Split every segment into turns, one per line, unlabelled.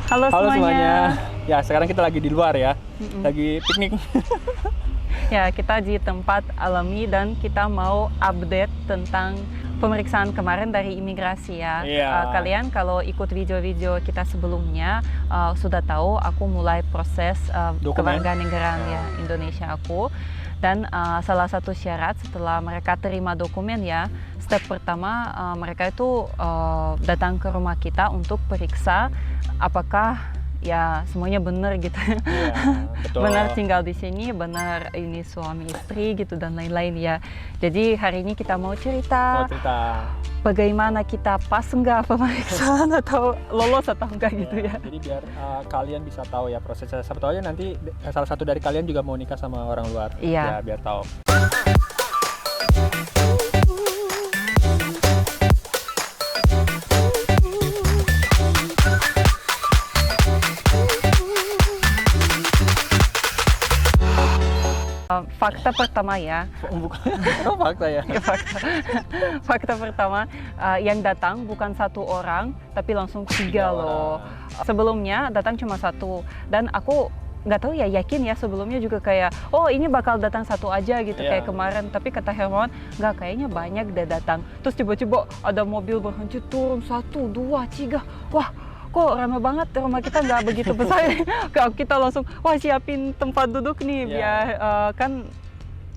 Halo
Halo
semuanya.
semuanya. Ya, sekarang kita lagi di luar ya. Lagi piknik.
Ya, kita di tempat alami dan kita mau update tentang pemeriksaan kemarin dari imigrasi ya.
Iya.
Kalian kalau ikut video-video kita sebelumnya sudah tahu aku mulai proses
Dokumen.
kewarganegaraan ya Indonesia aku. Dan salah satu syarat setelah mereka terima dokumen ya, step pertama mereka itu datang ke rumah kita untuk periksa apakah ya semuanya benar gitu.
Iya, betul.
Benar tinggal di sini, benar ini suami istri gitu dan lain-lain ya. Jadi hari ini kita mau
Mau
cerita
cerita.
bagaimana kita pas enggak pemeriksaan atau lolos atau enggak gitu ya.
Jadi biar kalian bisa tahu ya prosesnya. Siapa tahu aja nanti salah satu dari kalian juga mau nikah sama orang luar.
Iya.
Ya, biar tahu.
Fakta pertama ya.
Bukan. Oh, fakta ya.
Fakta pertama yang datang bukan satu orang tapi langsung tiga loh. Sebelumnya datang cuma satu dan aku nggak tahu ya, yakin ya sebelumnya juga kayak oh ini bakal datang satu aja gitu kayak kemarin, tapi kata Hermawan nggak, kayaknya banyak deh datang. Terus tiba-tiba ada mobil berhenti turun 1, 2, 3, wah kok ramai banget, rumah kita nggak begitu besar. Kita langsung wah siapin tempat duduk nih biar kan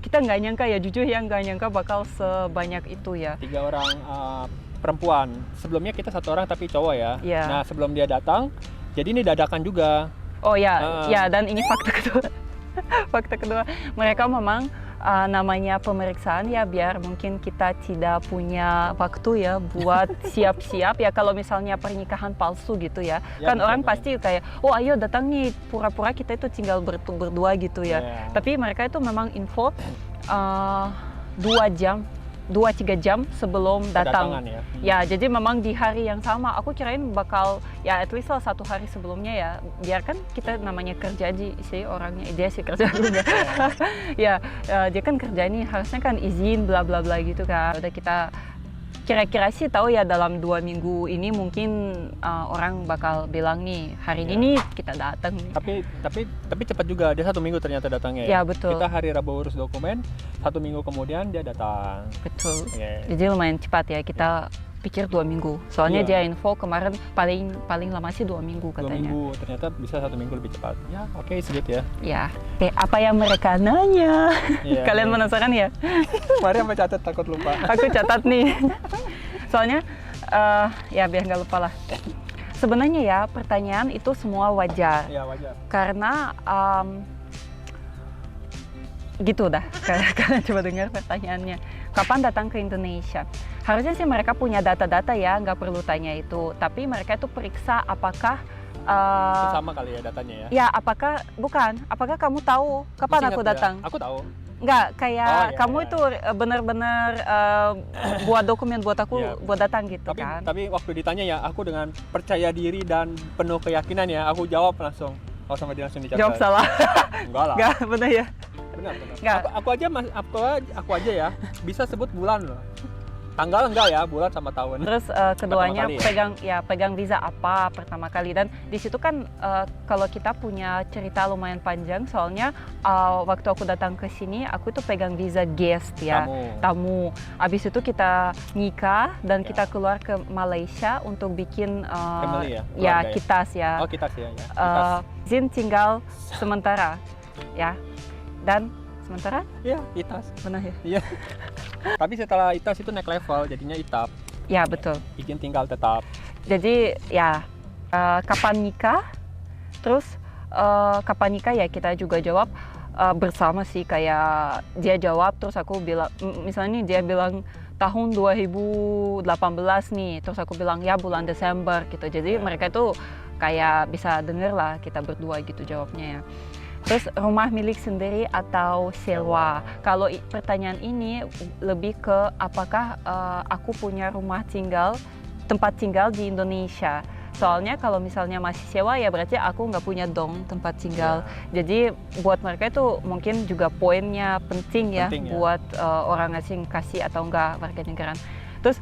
kita nggak nyangka ya, jujur ya nggak nyangka bakal sebanyak itu ya.
3 orang perempuan. Sebelumnya kita 1 orang tapi cowok ya. Nah, sebelum dia datang, jadi ini dadakan juga.
Oh ya, ya, dan ini fakta kedua. Fakta kedua, mereka memang namanya pemeriksaan ya biar mungkin kita tidak punya waktu ya buat siap-siap ya kalau misalnya pernikahan palsu gitu ya. Kan orang pasti kayak, oh ayo datang nih, pura-pura kita itu tinggal berdua gitu ya. Tapi mereka itu memang info 2-3 jam sebelum datang. Ya, jadi memang di hari yang sama. Aku kirain bakal ya at least lah 1 hari sebelumnya ya. Biar kan kita namanya kerja sih orangnya, dia sih kerja juga. Ya, dia kan kerja ini harusnya kan izin bla bla bla gitu kan. Udah kita kira-kira sih tahu ya dalam 2 minggu ini mungkin orang bakal bilang nih hari ini kita datang.
Tapi cepat juga, dia 1 minggu ternyata datangnya.
Ya betul.
Kita hari Rabu urus dokumen, 1 minggu kemudian dia datang.
Betul. Jadi lumayan cepat ya, kita pikir 2 minggu. Soalnya dia info kemarin paling lama sih 2 minggu katanya.
2 minggu, ternyata bisa 1 minggu lebih cepat. Ya oke, segitu ya.
Ya, apa yang mereka nanya? Kalian penasaran ya?
Mari apa catat, takut lupa.
Aku catat nih. Soalnya ya biar nggak lupa lah. Sebenarnya ya pertanyaan itu semua wajar.
Ya wajar.
Karena gitu dah. Kalian coba dengar pertanyaannya. Kapan datang ke Indonesia? Harusnya sih mereka punya data-data ya, nggak perlu tanya itu. Tapi mereka itu periksa apakah
sama kali ya datanya ya?
Ya, apakah kamu tahu kapan aku datang?
Ya? Aku tahu.
Nggak, kayak kamu itu benar-benar buat dokumen buat aku buat datang gitu kan?
Tapi waktu ditanya ya, aku dengan percaya diri dan penuh keyakinan ya, aku jawab langsung. Oh, sama dia langsung dicatat.
Jawab salah.
Enggak lah.
Nggak, benar ya?
Benar.
Nggak.
Aku aja ya bisa sebut bulan loh. Tanggal enggak ya, bulan sama tahun.
Terus keduanya pegang visa apa pertama kali, dan di situ kan kalau kita punya cerita lumayan panjang soalnya waktu aku datang ke sini aku tuh pegang visa guest ya, tamu. Abis itu kita nikah dan kita keluar ke Malaysia untuk bikin kitas ya.
Oh, kitas ya.
Izin tinggal sementara ya. Dan sementara?
Iya, ITAS.
Benar ya?
Iya. Tapi setelah ITAS itu naik level, jadinya ITAP.
Ya, betul.
Izin tinggal tetap.
Jadi ya, kapan nikah? Terus kapan nikah ya kita juga jawab bersama sih, kayak dia jawab terus aku bilang, misalnya nih dia bilang tahun 2018 nih, terus aku bilang ya bulan Desember gitu. Jadi mereka itu kayak bisa denger lah kita berdua gitu jawabnya ya. Terus rumah milik sendiri atau sewa? Kalau pertanyaan ini lebih ke apakah aku punya tempat tinggal di Indonesia. Soalnya kalau misalnya masih sewa ya berarti aku nggak punya dong tempat tinggal. Jadi buat mereka itu mungkin juga poinnya penting ya buat orang asing kasih atau enggak warganegaraan. Terus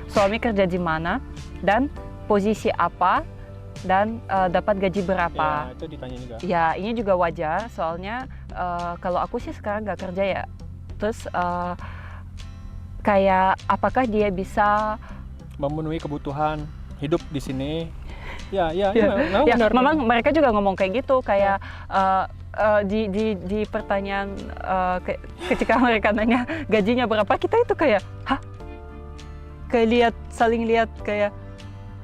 suami kerja di mana dan posisi apa dan dapat gaji berapa.
Ya, itu ditanya juga.
Ya, ini juga wajar soalnya kalau aku sih sekarang nggak kerja ya. Terus kayak apakah dia bisa
memenuhi kebutuhan hidup di sini? Ya,
memang mereka juga ngomong kayak gitu, kayak di pertanyaan ketika mereka nanya gajinya berapa, kita itu kayak, hah? Kayak saling lihat kayak,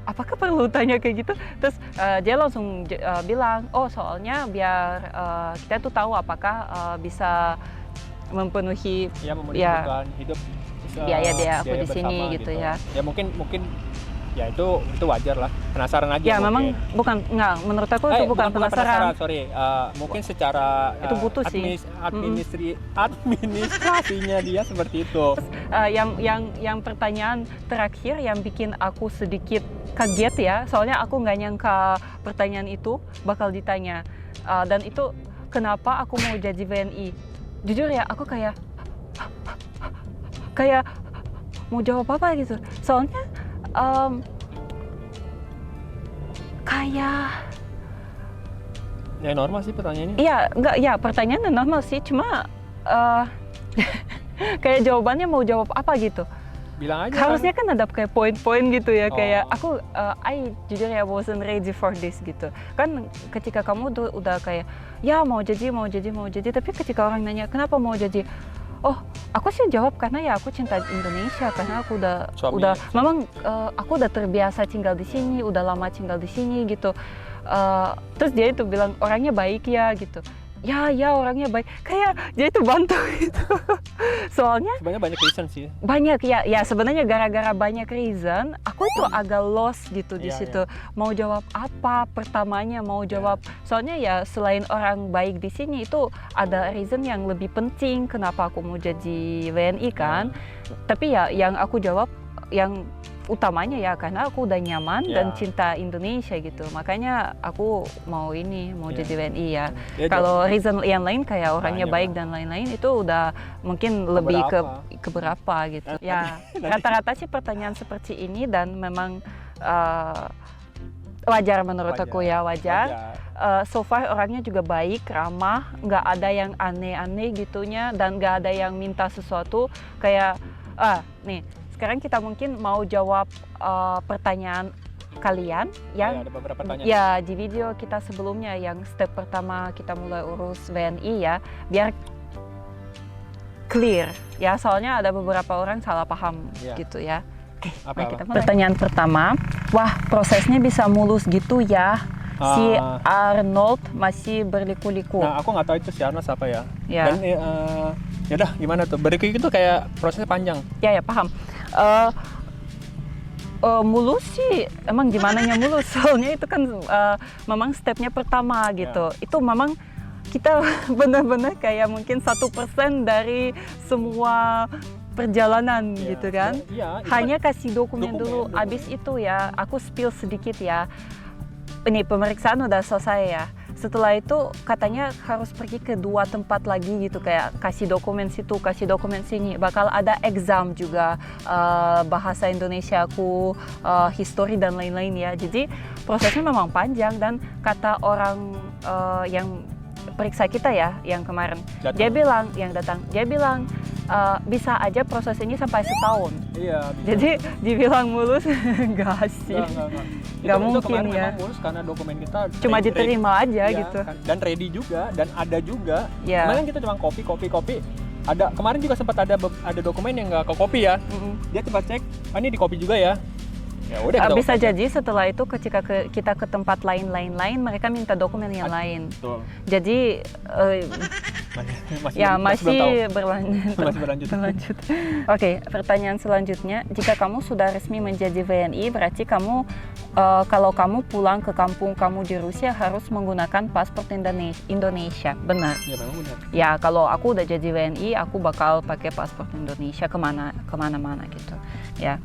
apakah perlu tanya kayak gitu? Terus dia langsung bilang, oh soalnya biar kita tuh tahu apakah bisa memenuhi
kebutuhan hidup,
biaya aku di sini gitu ya.
Ya mungkin ya itu wajar lah, penasaran aja.
Ya memang menurut aku itu bukan penasaran.
Sorry, mungkin secara
itu butuh sih.
Administrasinya dia seperti itu.
Terus, yang pertanyaan terakhir yang bikin aku sedikit kaget ya, soalnya aku nggak nyangka pertanyaan itu bakal ditanya, dan itu kenapa aku mau jadi WNI. Jujur ya, aku kayak mau jawab apa gitu, soalnya kayak
ya normal sih pertanyaannya.
Iya, pertanyaannya normal sih, cuma kayak jawabannya mau jawab apa gitu.
Bilang aja.
Harusnya kan ada kayak poin-poin gitu ya, kayak aku jujur ya wasn't ready for this gitu. Kan ketika kamu tuh udah kayak ya mau jadi, tapi ketika orang nanya kenapa mau jadi, oh aku sih jawab karena ya aku cinta Indonesia, karena aku memang aku udah terbiasa tinggal di sini, udah lama tinggal di sini gitu. Terus dia itu bilang orangnya baik ya gitu. Ya orangnya baik, kayak dia itu bantu gitu. Soalnya
sebenarnya banyak reason sih.
Banyak ya sebenarnya gara-gara banyak reason aku itu agak lost gitu di situ. Mau jawab apa pertamanya, mau jawab soalnya ya selain orang baik di sini itu ada reason yang lebih penting kenapa aku mau jadi WNI kan. Tapi ya yang aku jawab yang utamanya ya karena aku udah nyaman dan cinta Indonesia gitu, makanya aku mau jadi WNI ya. Kalau reason yang lain kayak orangnya baik dan lain-lain itu udah mungkin lebih ke berapa gitu ya. Rata-rata sih pertanyaan seperti ini dan memang wajar menurut aku ya, wajar. So far orangnya juga baik, ramah, nggak ada yang aneh-aneh gitunya, dan nggak ada yang minta sesuatu kayak nih sekarang kita mungkin mau jawab pertanyaan kalian yang
ada beberapa pertanyaan.
Ya di video kita sebelumnya yang step pertama kita mulai urus WNI ya, biar clear ya, soalnya ada beberapa orang salah paham gitu ya. Oke, mari kita mulai. Pertanyaan pertama, wah prosesnya bisa mulus gitu ya. Si Arnold masih berliku-liku.
Nah, aku nggak tahu itu si Arnold siapa ya. Dan ya udah gimana tuh? Berliku-liku itu kayak prosesnya panjang.
Ya paham. Mulus sih, emang gimana nya mulus? Soalnya itu kan memang stepnya pertama gitu. Itu memang kita benar-benar kayak mungkin 1% dari semua perjalanan gitu kan. Hanya kasih dokumen dulu. Abis itu ya, aku spill sedikit ya. Ini pemeriksaan udah selesai ya. Setelah itu katanya harus pergi ke 2 tempat lagi gitu, kayak kasih dokumen situ, kasih dokumen sini. Bakal ada exam juga, bahasa Indonesia aku, history dan lain-lain ya. Jadi prosesnya memang panjang, dan kata orang yang periksa kita ya, yang kemarin, dia bilang bisa aja proses ini sampai setahun. Iya. Bisa. Jadi dibilang mulus enggak sih. Nggak mungkin ya.
Memang mulus karena dokumen kita
cuma diterima aja gitu.
Kan? Dan ready juga, dan ada juga. Kemarin kita cuma copy. Ada kemarin juga sempat ada dokumen yang nggak ke copy ya. Dia coba cek, ini di copy juga ya. Ya udah.
Bisa jadi setelah itu ketika kita ke tempat lain mereka minta dokumen yang lain. Betul. Jadi masih berlanjut. Oke, pertanyaan selanjutnya, jika kamu sudah resmi menjadi WNI, berarti kamu kalau kamu pulang ke kampung kamu di Rusia harus menggunakan paspor Indonesia, benar?
Ya memang benar.
Ya kalau aku udah jadi WNI, aku bakal pakai paspor Indonesia kemana-mana gitu. Ya.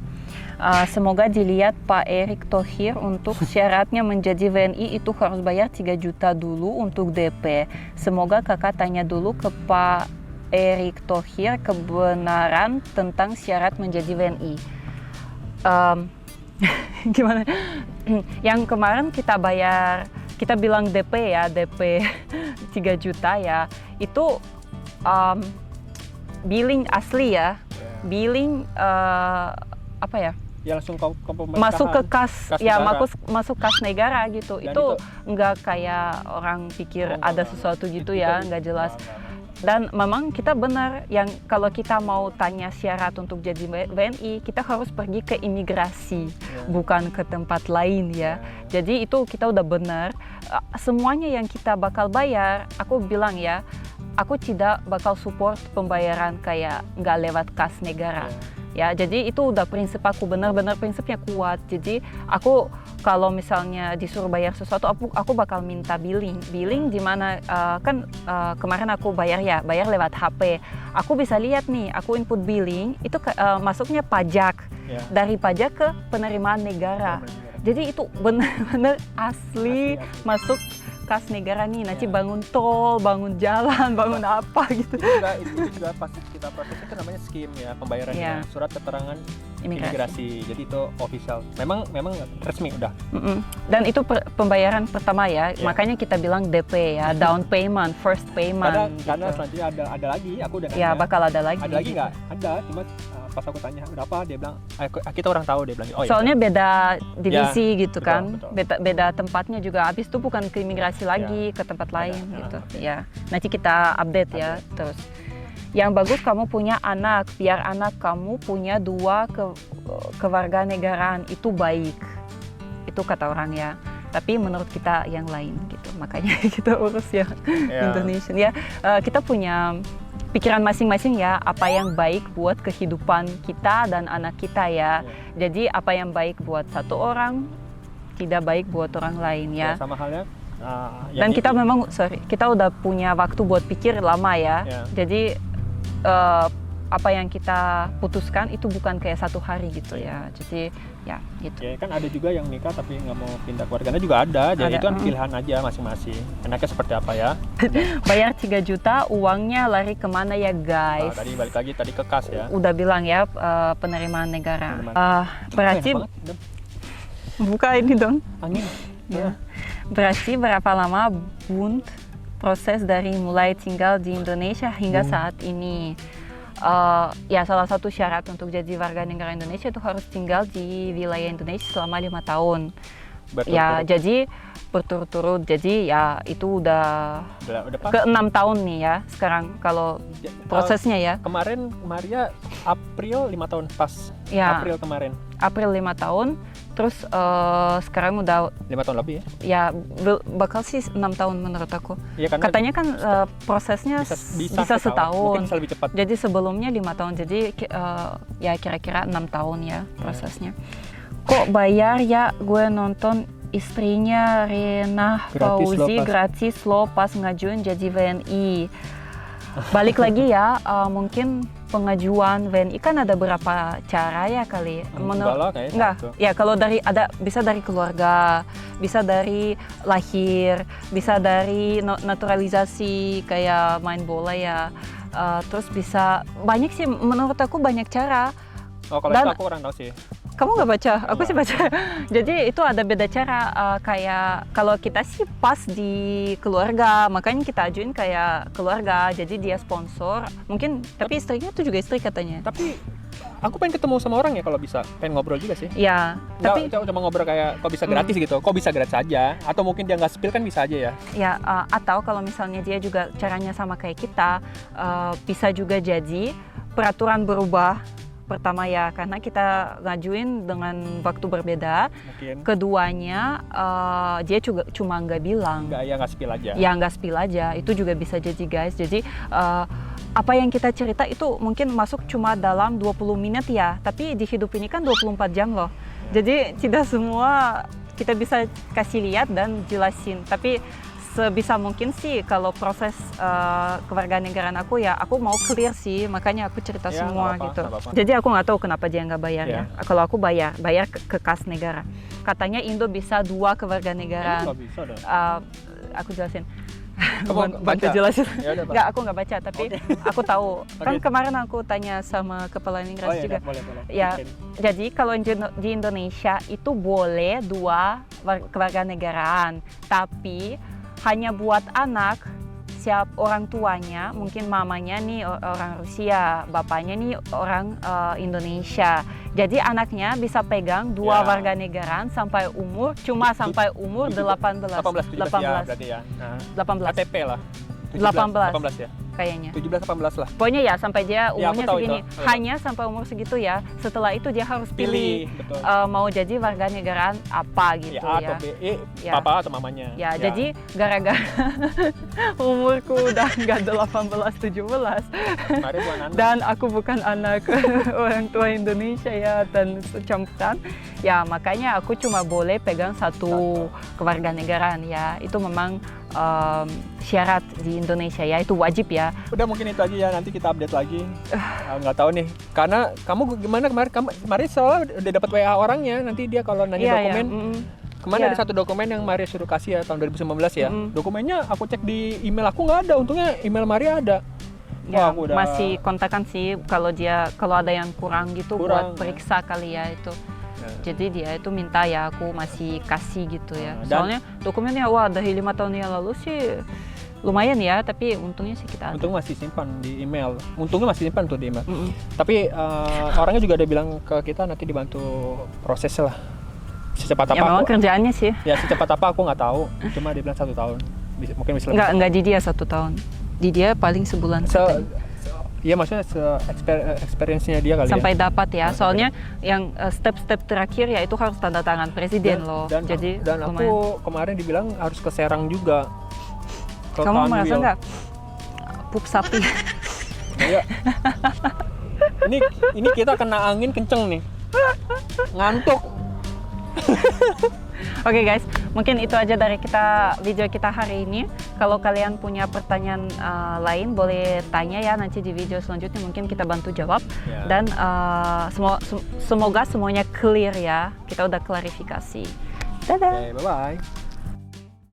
Semoga dilihat Pak Erick Thohir, untuk syaratnya menjadi WNI itu harus bayar 3 juta dulu untuk DP. Semoga kakak tanya dulu ke Pak Erick Thohir kebenaran tentang syarat menjadi WNI. Gimana? Yang kemarin kita bayar, kita bilang DP ya, DP 3 juta ya, itu billing asli ya, billing apa ya?
Ya langsung ke pemerintahan.
Masuk ke kas ya,
negara.
masuk kas negara gitu.
Dan
itu nggak kayak orang pikir ada sesuatu gitu ya, nggak jelas. Dan memang kita benar yang kalau kita mau tanya syarat untuk jadi WNI, kita harus pergi ke imigrasi, bukan ke tempat lain ya. Jadi itu kita udah benar. Semuanya yang kita bakal bayar, aku bilang ya, aku tidak bakal support pembayaran kayak nggak lewat kas negara. Ya, jadi itu udah prinsip aku, benar-benar prinsipnya kuat. Jadi aku kalau misalnya disuruh bayar sesuatu, aku bakal minta billing di mana kan kemarin aku bayar lewat HP. Aku bisa lihat nih, aku input billing itu masuknya pajak, dari pajak ke penerimaan negara. Jadi itu benar-benar asli masuk kas negara nih, nanti bangun tol, bangun jalan, bangun apa gitu.
Itu juga pas kita proses itu namanya skim ya, pembayarannya, surat keterangan imigrasi. Jadi itu official. Memang resmi udah.
Dan itu pembayaran pertama ya, makanya kita bilang DP ya, down payment, first payment.
Karena selanjutnya ada lagi, aku udah nanya.
Ya bakal ada lagi.
Ada lagi nggak? Ada, cuma pas aku tanya berapa, dia bilang kita orang tahu, dia bilang. Oh,
soalnya beda divisi gitu kan,
betul.
Beda tempatnya juga. Habis itu bukan ke imigrasi lagi, ke tempat lain gitu. Ya, nanti kita update ya terus. Yang bagus kamu punya anak, biar anak kamu punya 2 kewarganegaraan, itu baik. Itu kata orang ya. Tapi menurut kita yang lain gitu. Makanya kita urus ya Indonesia ya. Kita punya pikiran masing-masing ya, apa yang baik buat kehidupan kita dan anak kita ya. Jadi apa yang baik buat satu orang tidak baik buat orang lain ya.
Sama halnya.
Dan kita memang kita udah punya waktu buat pikir lama ya. Jadi apa yang kita putuskan itu bukan kayak 1 hari gitu ya. Jadi ya gitu.
Kan ada juga yang nikah tapi nggak mau pindah keluarganya juga ada. Jadi itu kan pilihan aja masing-masing. Enaknya seperti apa ya?
Bayar 3 juta, uangnya lari kemana ya guys?
Tadi balik lagi tadi ke kas ya.
Udah bilang ya, penerimaan negara. Berarti buka ini dong.
Angin.
Ya. Berarti berapa lama Bund proses dari mulai tinggal di Indonesia hingga saat ini? Ya salah satu syarat untuk jadi warga negara Indonesia itu harus tinggal di wilayah Indonesia selama 5 tahun. Ya jadi berturut-turut, jadi ya itu udah ke 6 tahun nih ya sekarang kalau prosesnya ya.
Kemarin Maria April 5 tahun pas
ya,
April kemarin.
April 5 tahun, terus sekarang udah
5 tahun lebih ya?
Ya bakal sih 6 tahun menurut aku.
Ya,
katanya kan prosesnya bisa setahun.
Mungkin bisa lebih cepat.
Jadi sebelumnya 5 tahun, jadi ya kira-kira 6 tahun ya prosesnya. Kok bayar ya, gue nonton istrinya Rena Fauzi gratis loh pas ngajuin jadi WNI. Balik lagi ya, mungkin pengajuan WNI kan ada berapa cara ya kali. Enggak, ya kalau bisa dari keluarga, bisa dari lahir, bisa dari naturalisasi kayak main bola ya. Terus bisa banyak sih, menurut aku banyak cara.
Kalau itu aku kurang tahu sih.
Kamu nggak baca? Aku sih baca. Jadi itu ada beda cara, kayak kalau kita sih pas di keluarga, makanya kita ajuin kayak keluarga, jadi dia sponsor. Mungkin, tapi istrinya itu juga istri katanya.
Tapi aku pengen ketemu sama orang ya kalau bisa, pengen ngobrol juga sih.
Ya, tapi
coba ngobrol kayak kok bisa gratis gitu, kok bisa gratis aja, atau mungkin dia nggak spill kan bisa aja ya.
Ya, atau kalau misalnya dia juga caranya sama kayak kita, bisa juga jadi peraturan berubah. Pertama ya, karena kita ngajuin dengan waktu berbeda.
Mungkin.
Keduanya, dia juga cuma nggak bilang.
Nggak spill aja.
Ya nggak spill aja, itu juga bisa jadi guys. Jadi apa yang kita cerita itu mungkin masuk cuma dalam 20 menit ya, tapi di hidup ini kan 24 jam loh. Jadi tidak semua kita bisa kasih lihat dan jelasin, tapi sebisa mungkin sih kalau proses kewarganegaraan aku ya aku mau clear sih, makanya aku cerita semua gitu. Jadi aku nggak tahu kenapa dia nggak bayar ya. Kalau aku bayar ke kas negara. Katanya Indo bisa 2 kewarganegaraan.
Bisa dong.
Aku jelasin. bantu jelasin.
Ya udah, Pak.
Nggak, aku nggak baca, tapi aku tahu. Kan kemarin aku tanya sama kepala Ningrat juga.
Boleh.
Ya, jadi kalau di Indonesia itu boleh 2 kewarganegaraan, tapi hanya buat anak. Siap orang tuanya, mungkin mamanya nih orang Rusia, bapaknya nih orang Indonesia. Jadi anaknya bisa pegang 2 warganegaraan sampai umur 18
ya, berarti ya. Nah,
18
KTP lah.
18
ya.
kayaknya.
17-18 lah.
Pokoknya ya sampai dia umurnya segini.
itu.
Hanya sampai umur segitu ya. Setelah itu dia harus pilih
betul.
mau jadi warganegaraan apa gitu
A
ya.
atau B, papa atau mamanya.
Ya, jadi gara-gara umurku udah nggak 18-17 dan aku bukan anak orang tua Indonesia ya dan campuran, ya makanya aku cuma boleh pegang 1 kewarganegaraan ya. Itu memang syarat di Indonesia ya, itu wajib ya.
Udah mungkin itu aja ya, nanti kita update lagi. Nggak tahu nih, karena kamu gimana kemarin soalnya udah dapat WA orangnya, nanti dia kalau nanya dokumen. Kemarin ada 1 dokumen yang Maria suruh kasih ya tahun 2019 ya. Dokumennya aku cek di email aku nggak ada, untungnya email Maria ada.
Ya, masih kontakan sih kalau ada yang kurang gitu buat periksa kali ya itu. Jadi dia itu minta ya aku masih kasih gitu ya. Soalnya dokumennya dari 5 tahun yang lalu sih lumayan ya, tapi untungnya sih kita ada.
Untung masih simpan di email. Untungnya masih simpan tuh di email. Tapi orangnya juga ada bilang ke kita nanti dibantu proses lah. Secepat apa?
Ya memang kerjaannya sih.
Ya secepat apa aku nggak tahu. Cuma dia bilang 1 tahun. Mungkin bisa lebih.
Enggak di dia 1 tahun. Di dia paling sebulan.
Iya, maksudnya experience-nya dia kali
sampai dapat ya. Soalnya yang step-step terakhir ya itu harus tanda tangan presiden loh. Jadi
aku kemarin dibilang harus ke Serang juga.
Kamu merasa nggak pup sapi?
Iya. Ini kita kena angin kenceng nih. Ngantuk.
Oke guys, mungkin itu aja dari video kita hari ini. Kalau kalian punya pertanyaan lain boleh tanya ya, nanti di video selanjutnya mungkin kita bantu jawab. Dan semoga semuanya clear ya, kita udah klarifikasi. Dadah.
Bye bye.